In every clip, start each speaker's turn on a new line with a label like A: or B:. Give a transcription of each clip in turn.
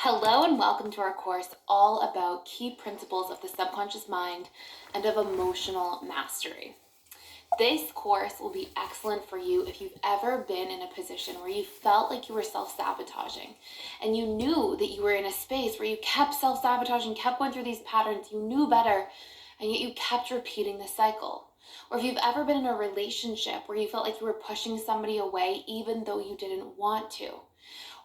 A: Hello and welcome to our course all about key principles of the subconscious mind and of emotional mastery. This course will be excellent for you if you've ever been in a position where you felt like you were self-sabotaging and you knew that you were in a space where you kept self-sabotaging, kept going through these patterns, you knew better, and yet you kept repeating the cycle. Or if you've ever been in a relationship where you felt like you were pushing somebody away even though you didn't want to.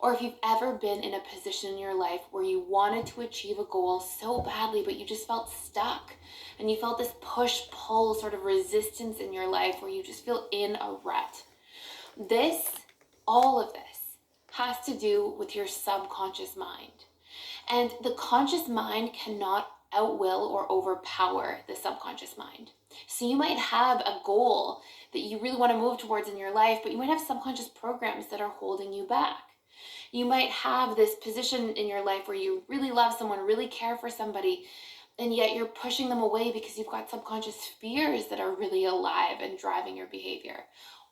A: Or if you've ever been in a position in your life where you wanted to achieve a goal so badly, but you just felt stuck and you felt this push-pull sort of resistance in your life where you just feel in a rut. All of this has to do with your subconscious mind. And the conscious mind cannot outwill or overpower the subconscious mind. So you might have a goal that you really want to move towards in your life, but you might have subconscious programs that are holding you back. You might have this position in your life where you really love someone, really care for somebody, and yet you're pushing them away because you've got subconscious fears that are really alive and driving your behavior.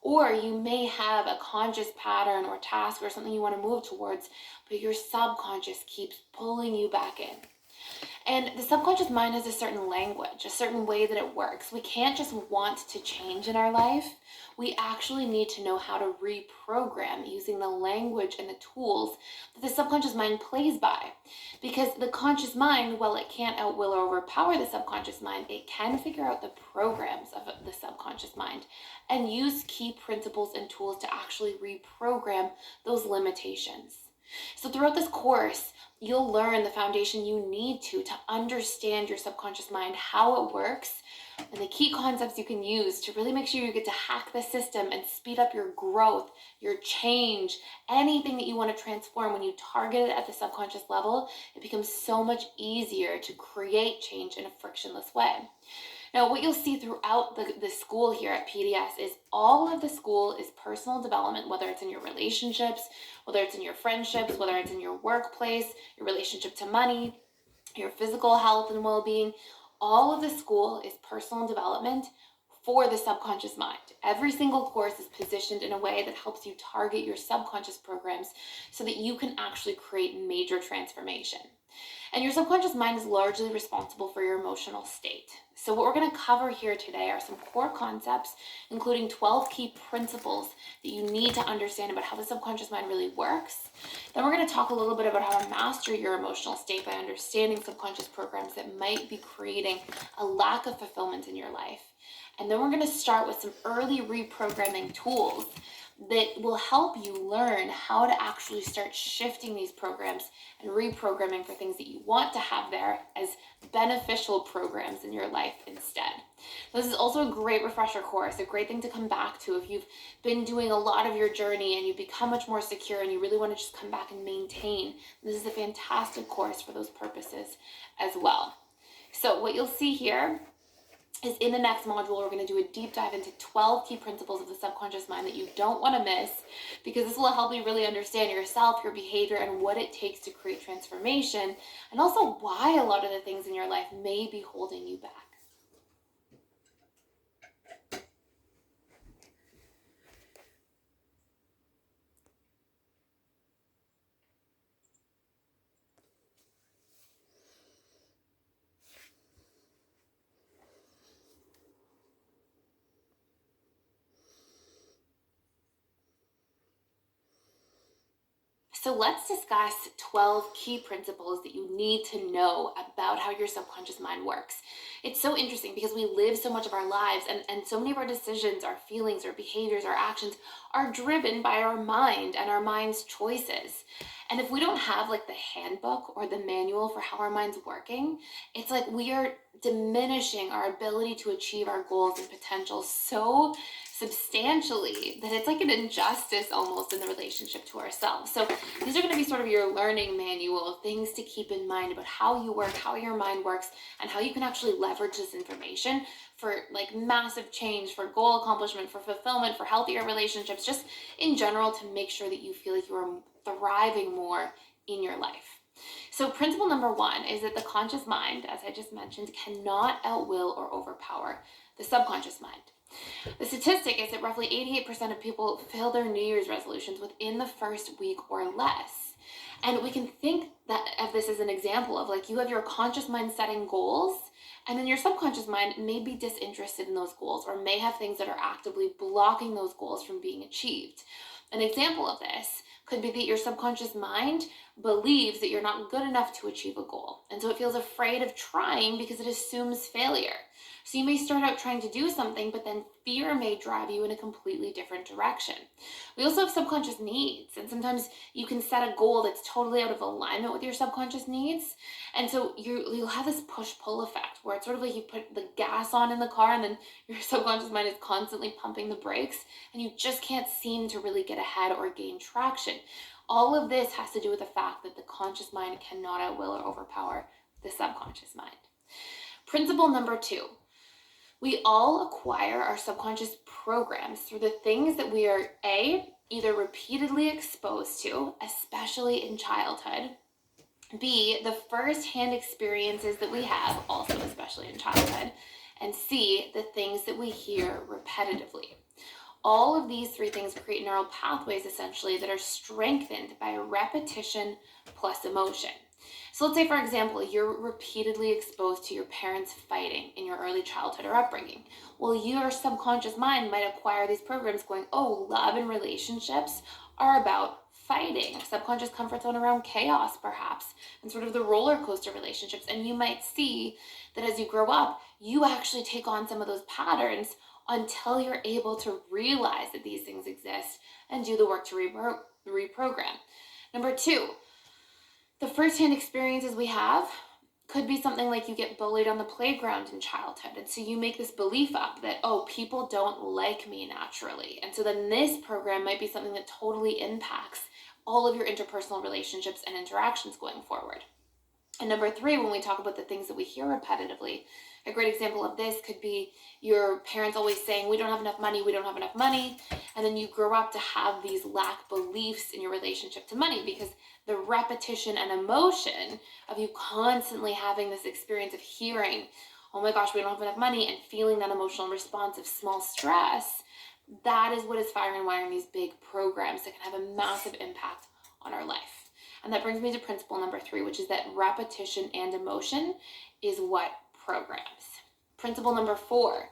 A: Or you may have a conscious pattern or task or something you want to move towards, but your subconscious keeps pulling you back in. And the subconscious mind has a certain language, a certain way that it works. We can't just want to change in our life. We actually need to know how to reprogram using the language and the tools that the subconscious mind plays by. Because the conscious mind, while it can't outwill or overpower the subconscious mind, it can figure out the programs of the subconscious mind and use key principles and tools to actually reprogram those limitations. So throughout this course, you'll learn the foundation you need to understand your subconscious mind, how it works, and the key concepts you can use to really make sure you get to hack the system and speed up your growth, your change, anything that you want to transform. When you target it at the subconscious level, it becomes so much easier to create change in a frictionless way. Now, what you'll see throughout the school here at PDS is all of the school is personal development, whether it's in your relationships, whether it's in your friendships, whether it's in your workplace, your relationship to money, your physical health and well-being. All of the school is personal development for the subconscious mind. Every single course is positioned in a way that helps you target your subconscious programs so that you can actually create major transformation. And your subconscious mind is largely responsible for your emotional state. So what we're going to cover here today are some core concepts, including 12 key principles that you need to understand about how the subconscious mind really works. Then we're going to talk a little bit about how to master your emotional state by understanding subconscious programs that might be creating a lack of fulfillment in your life. And then we're going to start with some early reprogramming tools that will help you learn how to actually start shifting these programs and reprogramming for things that you want to have there as beneficial programs in your life instead. This is also a great refresher course, a great thing to come back to if you've been doing a lot of your journey and you've become much more secure and you really want to just come back and maintain. This is a fantastic course for those purposes as well. So what you'll see here is in the next module, we're going to do a deep dive into 12 key principles of the subconscious mind that you don't want to miss, because this will help you really understand yourself, your behavior, and what it takes to create transformation, and also why a lot of the things in your life may be holding you back. So let's discuss 12 key principles that you need to know about how your subconscious mind works. It's so interesting because we live so much of our lives and so many of our decisions, our feelings, our behaviors, our actions are driven by our mind and our mind's choices. And if we don't have like the handbook or the manual for how our mind's working, it's like we are diminishing our ability to achieve our goals and potential so substantially that it's like an injustice almost in the relationship to ourselves. So these are going to be sort of your learning manual, things to keep in mind about how you work, how your mind works, and how you can actually leverage this information for like massive change, for goal accomplishment, for fulfillment, for healthier relationships, just in general to make sure that you feel like you are thriving more in your life. So principle number 1 is that the conscious mind, as I just mentioned, cannot outwill or overpower the subconscious mind. The statistic is that roughly 88% of people fail their New Year's resolutions within the first week or less. And we can think that of this as an example of like you have your conscious mind setting goals, and then your subconscious mind may be disinterested in those goals or may have things that are actively blocking those goals from being achieved. An example of this could be that your subconscious mind believes that you're not good enough to achieve a goal. And so it feels afraid of trying because it assumes failure. So you may start out trying to do something, but then fear may drive you in a completely different direction. We also have subconscious needs, and sometimes you can set a goal that's totally out of alignment with your subconscious needs. And so you'll have this push-pull effect where it's sort of like you put the gas on in the car and then your subconscious mind is constantly pumping the brakes and you just can't seem to really get ahead or gain traction. All of this has to do with the fact that the conscious mind cannot outwill or overpower the subconscious mind. Principle number 2. We all acquire our subconscious programs through the things that we are either repeatedly exposed to, especially in childhood, B, the first-hand experiences that we have, also especially in childhood, and C, the things that we hear repetitively. All of these 3 things create neural pathways, essentially, that are strengthened by repetition plus emotion. So let's say, for example, you're repeatedly exposed to your parents fighting in your early childhood or upbringing. Well, your subconscious mind might acquire these programs going, oh, love and relationships are about fighting, subconscious comfort zone around chaos, perhaps, and sort of the roller coaster relationships. And you might see that as you grow up, you actually take on some of those patterns until you're able to realize that these things exist and do the work to reprogram. Number 2, the first-hand experiences we have could be something like you get bullied on the playground in childhood. And so you make this belief up that, oh, people don't like me naturally. And so then this program might be something that totally impacts all of your interpersonal relationships and interactions going forward. And number 3, when we talk about the things that we hear repetitively, a great example of this could be your parents always saying, we don't have enough money, we don't have enough money. And then you grow up to have these lack beliefs in your relationship to money because the repetition and emotion of you constantly having this experience of hearing, oh my gosh, we don't have enough money, and feeling that emotional response of small stress, that is what is firing and wiring these big programs that can have a massive impact on our life. And that brings me to principle number 3, which is that repetition and emotion is what programs. Principle number 4,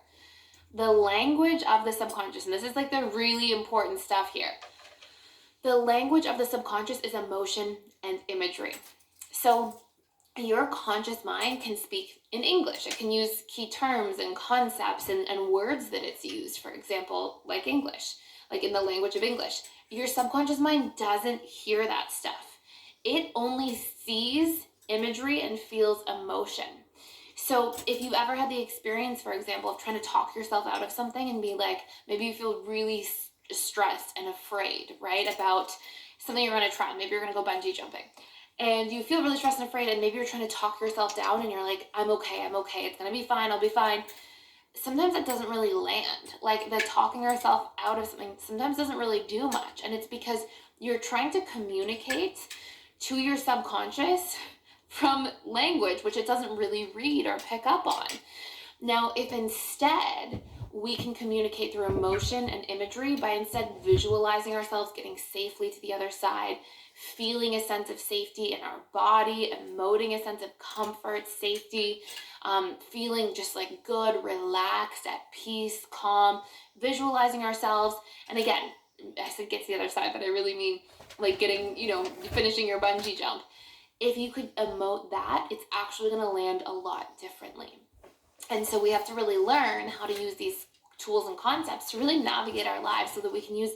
A: the language of the subconscious. And this is like the really important stuff here. The language of the subconscious is emotion and imagery. So your conscious mind can speak in English. It can use key terms and concepts and words that it's used, for example, like English, like in the language of English. Your subconscious mind doesn't hear that stuff. It only sees imagery and feels emotion. So if you ever had the experience, for example, of trying to talk yourself out of something and be like, maybe you feel really stressed and afraid, right, about something you're going to try. Maybe you're going to go bungee jumping. And you feel really stressed and afraid, and maybe you're trying to talk yourself down and you're like, I'm okay, it's going to be fine, I'll be fine. Sometimes it doesn't really land. Like the talking yourself out of something sometimes doesn't really do much. And it's because you're trying to communicate to your subconscious from language, which it doesn't really read or pick up on. Now, if instead we can communicate through emotion and imagery by instead visualizing ourselves getting safely to the other side, feeling a sense of safety in our body, emoting a sense of comfort, safety, feeling just like good, relaxed, at peace, calm, visualizing ourselves. And again, I said get to the other side, but I really mean like getting, finishing your bungee jump. If you could emote that, it's actually going to land a lot differently. And so we have to really learn how to use these tools and concepts to really navigate our lives so that we can use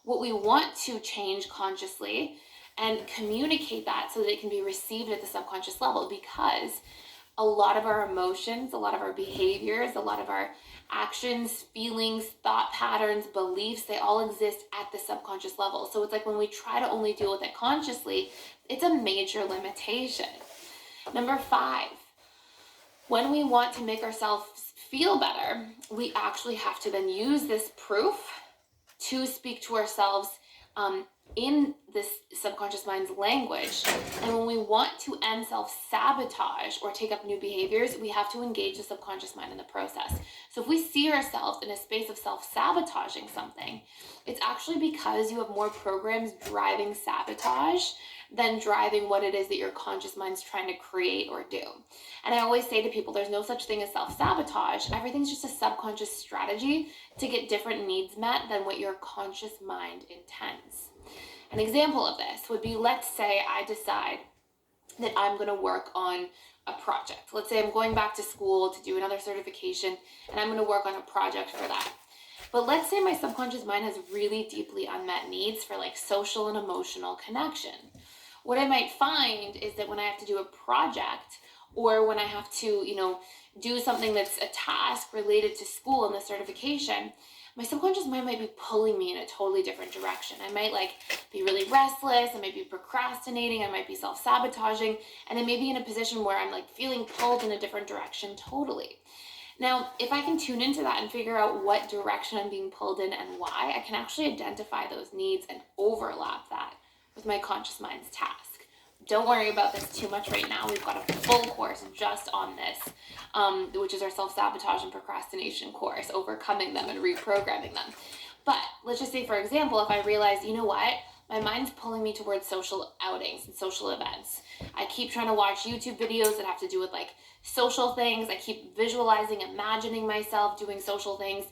A: what we want to change consciously and communicate that so that it can be received at the subconscious level, because a lot of our emotions, a lot of our behaviors, a lot of our actions, feelings, thought patterns, beliefs, they all exist at the subconscious level. So it's like when we try to only deal with it consciously, it's a major limitation. Number 5, when we want to make ourselves feel better, we actually have to then use this proof to speak to ourselves in this subconscious mind's language. And when we want to end self-sabotage or take up new behaviors, we have to engage the subconscious mind in the process. So if we see ourselves in a space of self-sabotaging something, it's actually because you have more programs driving sabotage than driving what it is that your conscious mind's trying to create or do. And I always say to people, there's no such thing as self-sabotage. Everything's just a subconscious strategy to get different needs met than what your conscious mind intends. An example of this would be, let's say I decide that I'm going to work on a project. Let's say I'm going back to school to do another certification, and I'm going to work on a project for that. But let's say my subconscious mind has really deeply unmet needs for like social and emotional connection. What I might find is that when I have to do a project, or when I have to, do something that's a task related to school and the certification, my subconscious mind might be pulling me in a totally different direction. I might be really restless, I might be procrastinating, I might be self-sabotaging, and I may be in a position where I'm feeling pulled in a different direction totally. Now, if I can tune into that and figure out what direction I'm being pulled in and why, I can actually identify those needs and overlap that with my conscious mind's task. Don't worry about this too much right now. We've got a full course just on this, which is our self-sabotage and procrastination course, overcoming them and reprogramming them. But let's just say, for example, if I realize, you know what, my mind's pulling me towards social outings and social events. I keep trying to watch YouTube videos that have to do with social things. I keep visualizing, imagining myself doing social things,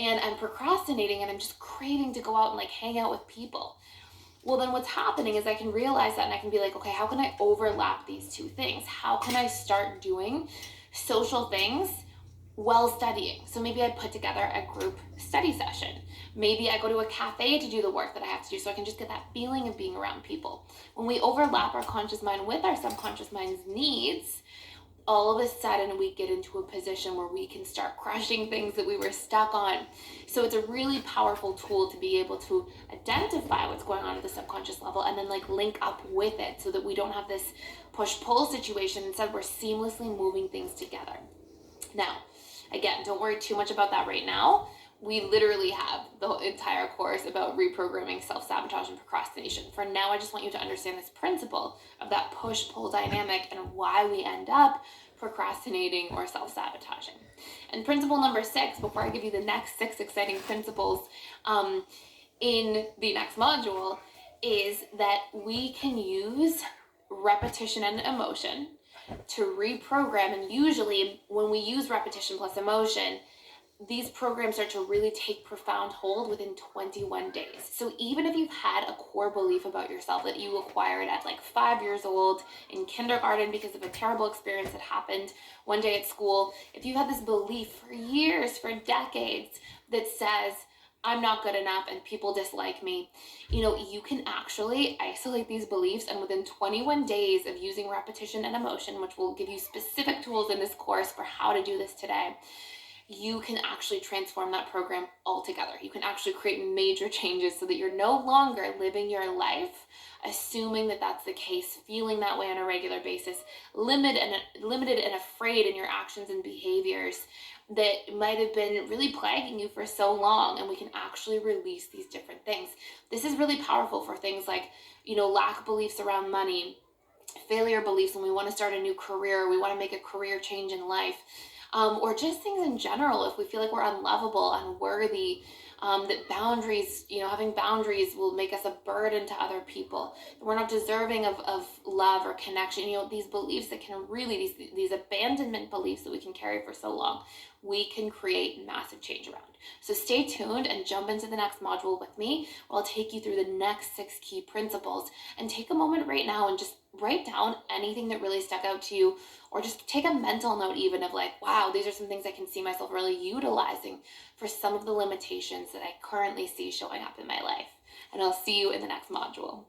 A: and I'm procrastinating, and I'm just craving to go out and hang out with people. Well, then what's happening is I can realize that, and I can be okay, how can I overlap these two things? How can I start doing social things while studying? So maybe I put together a group study session. Maybe I go to a cafe to do the work that I have to do, so I can just get that feeling of being around people. When we overlap our conscious mind with our subconscious mind's needs, all of a sudden we get into a position where we can start crushing things that we were stuck on. So it's a really powerful tool to be able to identify what's going on at the subconscious level and then link up with it, so that we don't have this push-pull situation. Instead, we're seamlessly moving things together. Now, again, don't worry too much about that right now. We literally have the entire course about reprogramming self-sabotage and procrastination. For now, I just want you to understand this principle of that push-pull dynamic and why we end up procrastinating or self-sabotaging. And principle number 6, before I give you the next 6 exciting principles in the next module, is that we can use repetition and emotion to reprogram. And usually when we use repetition plus emotion, these programs start to really take profound hold within 21 days. So even if you've had a core belief about yourself that you acquired at 5 years old in kindergarten because of a terrible experience that happened one day at school, if you've had this belief for years, for decades, that says, I'm not good enough and people dislike me, you can actually isolate these beliefs, and within 21 days of using repetition and emotion, which will give you specific tools in this course for how to do this today, you can actually transform that program altogether. You can actually create major changes so that you're no longer living your life assuming that that's the case, feeling that way on a regular basis, limited and afraid in your actions and behaviors that might have been really plaguing you for so long. And we can actually release these different things. This is really powerful for things like, lack beliefs around money, failure beliefs when we want to start a new career, we want to make a career change in life, or just things in general. If we feel like we're unlovable, unworthy, that boundaries, having boundaries will make us a burden to other people, we're not deserving of love or connection, these beliefs that can really, these abandonment beliefs that we can carry for so long, we can create massive change around. So stay tuned and jump into the next module with me, where I'll take you through the next 6 key principles. And take a moment right now and just write down anything that really stuck out to you, or just take a mental note even of wow, these are some things I can see myself really utilizing for some of the limitations that I currently see showing up in my life. And I'll see you in the next module.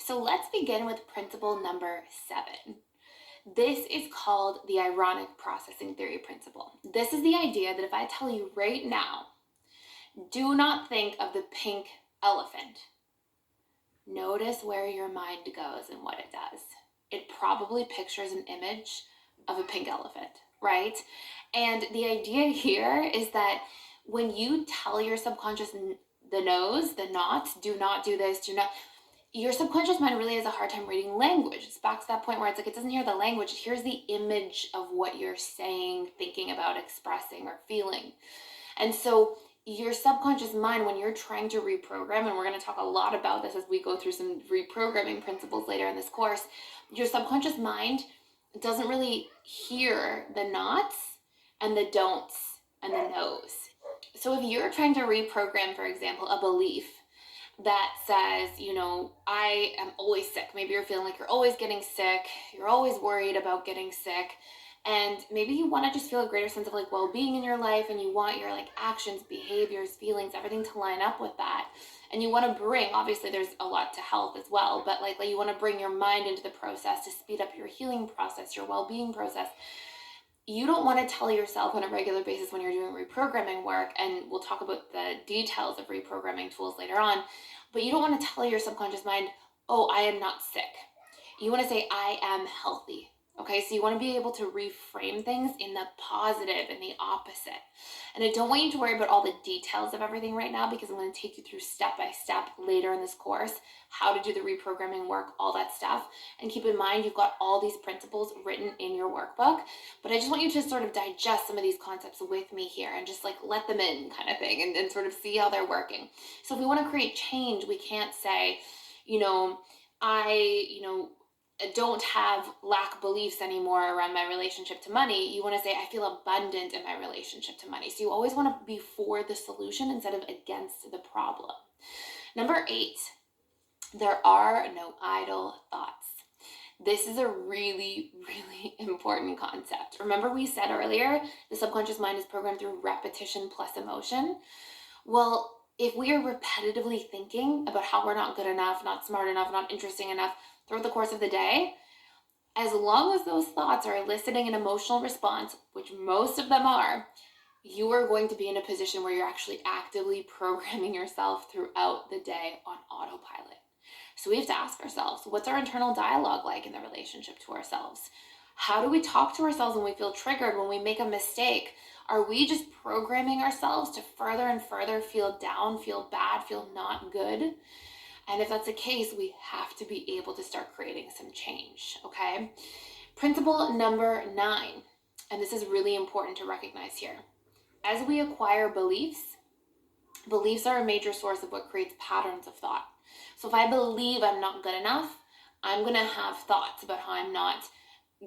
A: So let's begin with principle number 7. This is called the ironic processing theory principle. This is the idea that if I tell you right now, do not think of the pink elephant, notice where your mind goes and what it does. It probably pictures an image of a pink elephant, right? And the idea here is that when you tell your subconscious the no's, the nots, do not do this, do not, your subconscious mind really has a hard time reading language. It's back to that point where it's like it doesn't hear the language, it hears the image of what you're saying, thinking about, expressing, or feeling. And so your subconscious mind, when you're trying to reprogram, and we're going to talk a lot about this as we go through some reprogramming principles later in this course, your subconscious mind doesn't really hear the nots and the don'ts and the no's. So if you're trying to reprogram, for example, a belief that says, I am always sick. Maybe you're feeling like you're always getting sick. You're always worried about getting sick. And maybe you want to just feel a greater sense of like well-being in your life, and you want your like actions, behaviors, feelings, everything to line up with that. And you want to bring, obviously there's a lot to health as well, but like you want to bring your mind into the process to speed up your healing process, your well-being process. You don't want to tell yourself on a regular basis when you're doing reprogramming work, and we'll talk about the details of reprogramming tools later on, but you don't want to tell your subconscious mind, oh, I am not sick. You want to say, I am healthy. Okay, so you want to be able to reframe things in the positive and the opposite. And I don't want you to worry about all the details of everything right now, because I'm going to take you through step by step later in this course, how to do the reprogramming work, all that stuff. And keep in mind, you've got all these principles written in your workbook, but I just want you to sort of digest some of these concepts with me here and just like let them in kind of thing, and sort of see how they're working. So if we want to create change, we can't say, I don't have lack beliefs anymore around my relationship to money. You want to say, I feel abundant in my relationship to money. So you always want to be for the solution instead of against the problem. Number 8, there are no idle thoughts. This is a really, really important concept. Remember we said earlier, the subconscious mind is programmed through repetition plus emotion. Well, if we are repetitively thinking about how we're not good enough, not smart enough, not interesting enough throughout the course of the day, as long as those thoughts are eliciting an emotional response, which most of them are, you are going to be in a position where you're actually actively programming yourself throughout the day on autopilot. So we have to ask ourselves, what's our internal dialogue like in the relationship to ourselves? How do we talk to ourselves when we feel triggered, when we make a mistake? Are we just programming ourselves to further and further feel down, feel bad, feel not good? And if that's the case, we have to be able to start creating some change, okay? Principle number 9, and this is really important to recognize here. As we acquire beliefs, beliefs are a major source of what creates patterns of thought. So if I believe I'm not good enough, I'm going to have thoughts about how I'm not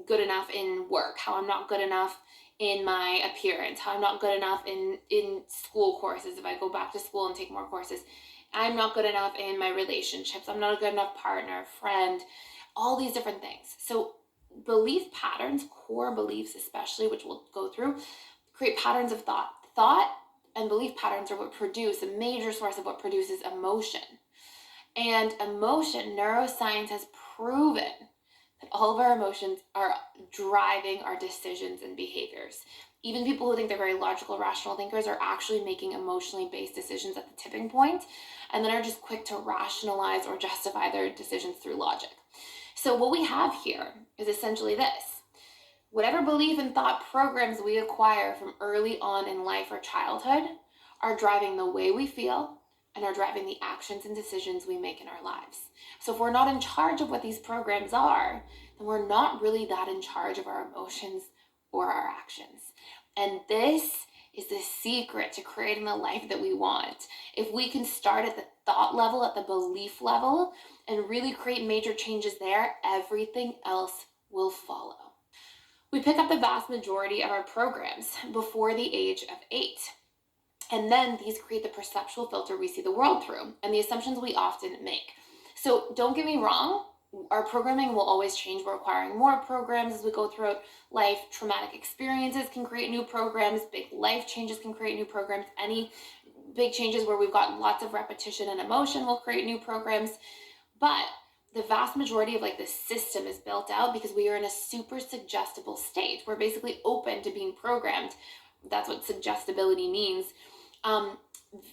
A: good enough in work, how I'm not good enough in my appearance, how I'm not good enough in school courses if I go back to school and take more courses. I'm not good enough in my relationships. I'm not a good enough partner, friend, all these different things. So belief patterns, core beliefs especially, which we'll go through, create patterns of thought. Thought and belief patterns are what produce, a major source of what produces emotion. And emotion, neuroscience has proven that all of our emotions are driving our decisions and behaviors. Even people who think they're very logical, rational thinkers are actually making emotionally based decisions at the tipping point, and then are just quick to rationalize or justify their decisions through logic. So what we have here is essentially this. Whatever belief and thought programs we acquire from early on in life or childhood are driving the way we feel and are driving the actions and decisions we make in our lives. So if we're not in charge of what these programs are, then we're not really that in charge of our emotions or our actions. And this is the secret to creating the life that we want. If we can start at the thought level, at the belief level, and really create major changes there, everything else will follow. We pick up the vast majority of our programs before the age of 8. And then these create the perceptual filter we see the world through and the assumptions we often make. So don't get me wrong, our programming will always change. We're acquiring more programs as we go throughout life. Traumatic experiences can create new programs. Big life changes can create new programs. Any big changes where we've got lots of repetition and emotion will create new programs. But the vast majority of like the system is built out because we are in a super suggestible state. We're basically open to being programmed. That's what suggestibility means. Um,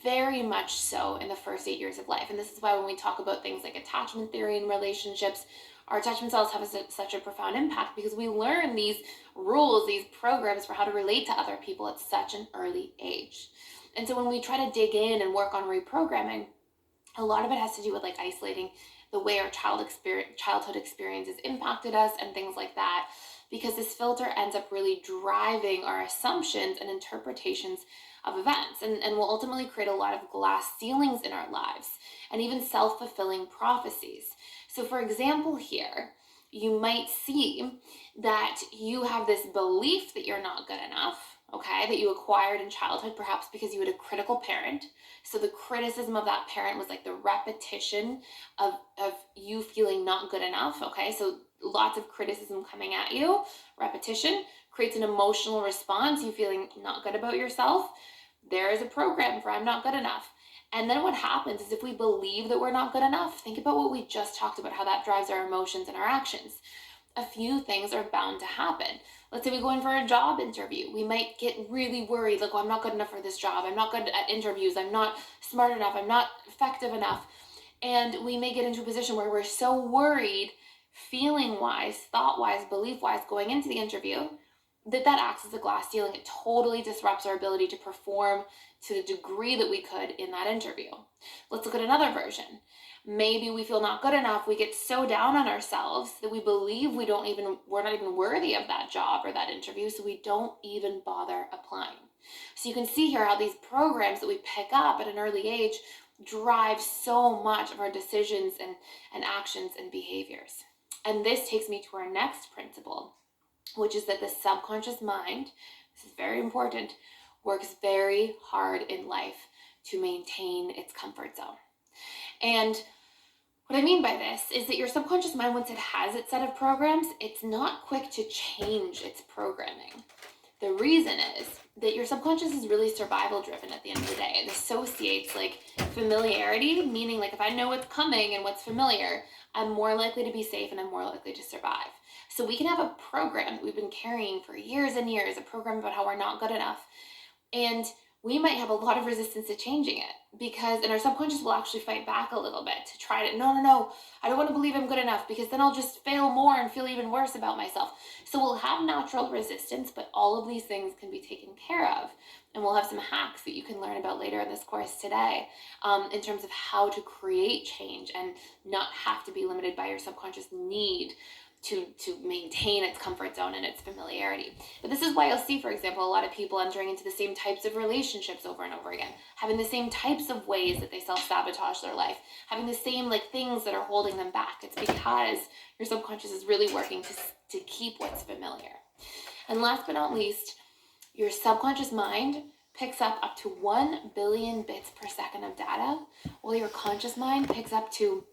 A: very much so in the first 8 years of life. And this is why when we talk about things like attachment theory and relationships, our attachment styles have such a profound impact because we learn these rules, these programs for how to relate to other people at such an early age. And so when we try to dig in and work on reprogramming, a lot of it has to do with like isolating the way our childhood experiences impacted us and things like that, because this filter ends up really driving our assumptions and interpretations of events, and will ultimately create a lot of glass ceilings in our lives and even self-fulfilling prophecies. So for example here, you might see that you have this belief that you're not good enough, okay, that you acquired in childhood, perhaps because you had a critical parent. So the criticism of that parent was like the repetition of you feeling not good enough, okay? So lots of criticism coming at you, repetition creates an emotional response, you feeling not good about yourself. There is a program for I'm not good enough. And then what happens is if we believe that we're not good enough, think about what we just talked about, how that drives our emotions and our actions. A few things are bound to happen. Let's say we go in for a job interview. We might get really worried, like, oh, I'm not good enough for this job. I'm not good at interviews. I'm not smart enough. I'm not effective enough. And we may get into a position where we're so worried, feeling-wise, thought-wise, belief-wise, going into the interview, that acts as a glass ceiling. It totally disrupts our ability to perform to the degree that we could in that interview. Let's look at another version. Maybe we feel not good enough. We get so down on ourselves that we believe we're not even worthy of that job or that interview, so we don't even bother applying. So you can see here how these programs that we pick up at an early age drive so much of our decisions and actions and behaviors. And this takes me to our next principle, which is that the subconscious mind, this is very important, works very hard in life to maintain its comfort zone. And what I mean by this is that your subconscious mind, once it has its set of programs, it's not quick to change its programming. The reason is that your subconscious is really survival driven at the end of the day. It associates like familiarity, meaning like if I know what's coming and what's familiar, I'm more likely to be safe and I'm more likely to survive. So we can have a program that we've been carrying for years and years, a program about how we're not good enough. And we might have a lot of resistance to changing it and our subconscious will actually fight back a little bit to try to, no, I don't want to believe I'm good enough because then I'll just fail more and feel even worse about myself. So we'll have natural resistance, but all of these things can be taken care of. And we'll have some hacks that you can learn about later in this course today in terms of how to create change and not have to be limited by your subconscious need to maintain its comfort zone and its familiarity. But this is why you'll see, for example, a lot of people entering into the same types of relationships over and over again, having the same types of ways that they self-sabotage their life, having the same like things that are holding them back. It's because your subconscious is really working to keep what's familiar. And last but not least, your subconscious mind picks up to 1 billion bits per second of data, while your conscious mind picks up to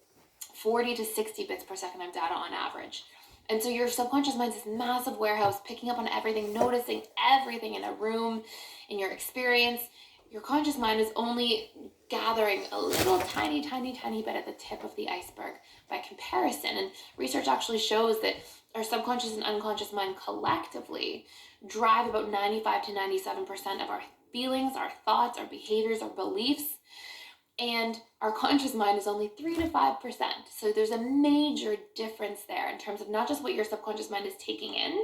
A: 40 to 60 bits per second of data on average. And so your subconscious mind is this massive warehouse picking up on everything, noticing everything in a room, in your experience. Your conscious mind is only gathering a little tiny bit at the tip of the iceberg by comparison. And research actually shows that our subconscious and unconscious mind collectively drive about 95 to 97% of our feelings, our thoughts, our behaviors, our beliefs. And our conscious mind is only 3 to 5%. So there's a major difference there in terms of not just what your subconscious mind is taking in,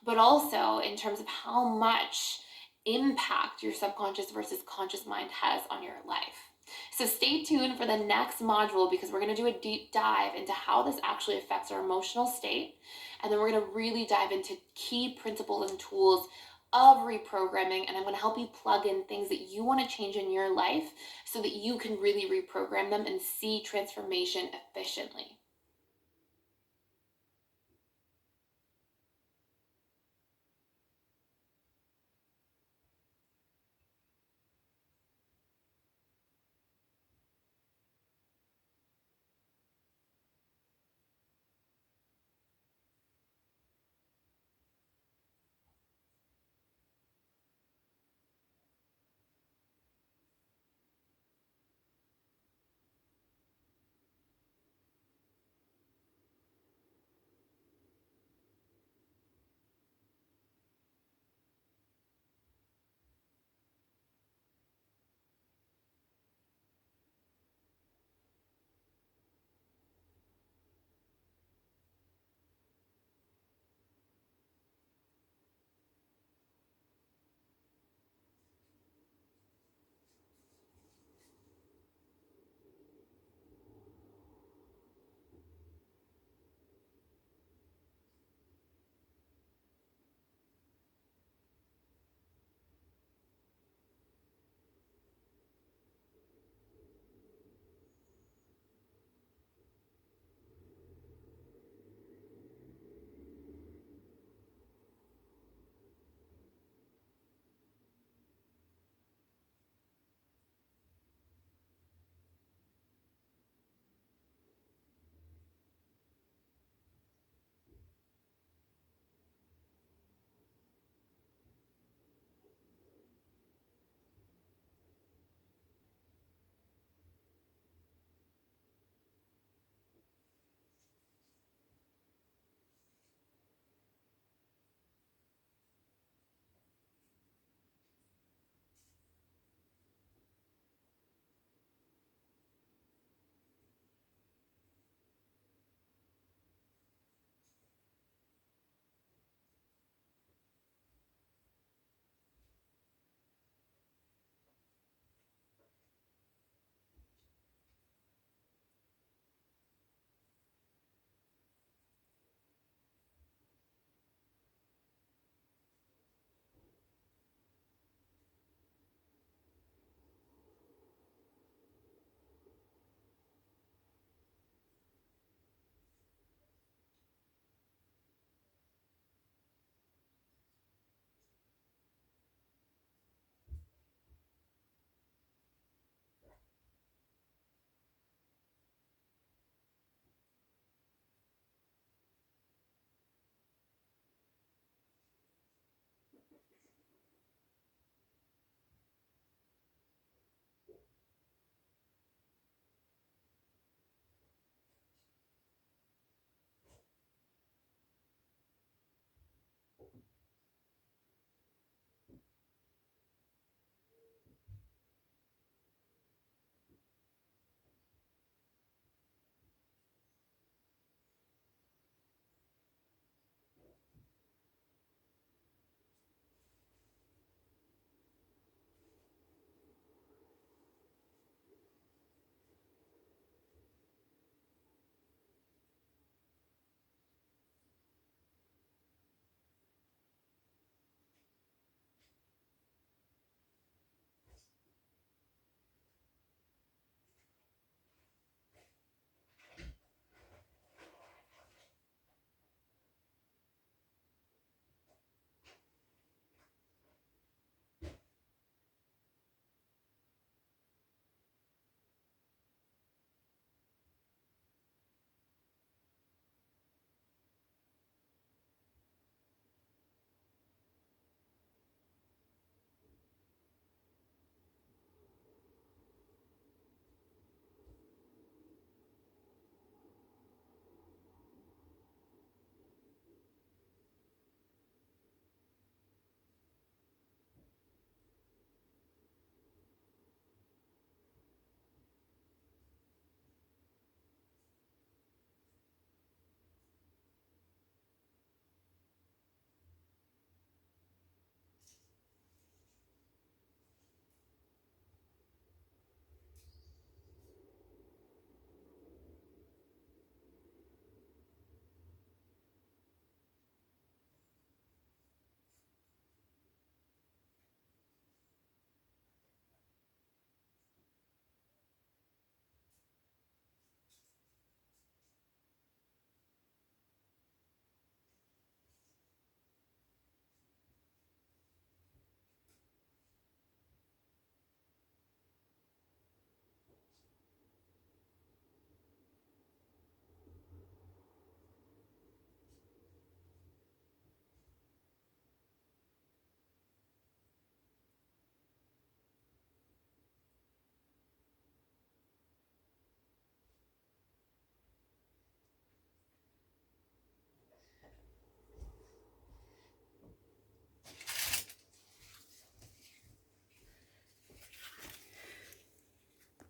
A: but also in terms of how much impact your subconscious versus conscious mind has on your life. So stay tuned for the next module because we're going to do a deep dive into how this actually affects our emotional state. And then we're going to really dive into key principles and tools of reprogramming, and I'm going to help you plug in things that you want to change in your life so that you can really reprogram them and see transformation efficiently.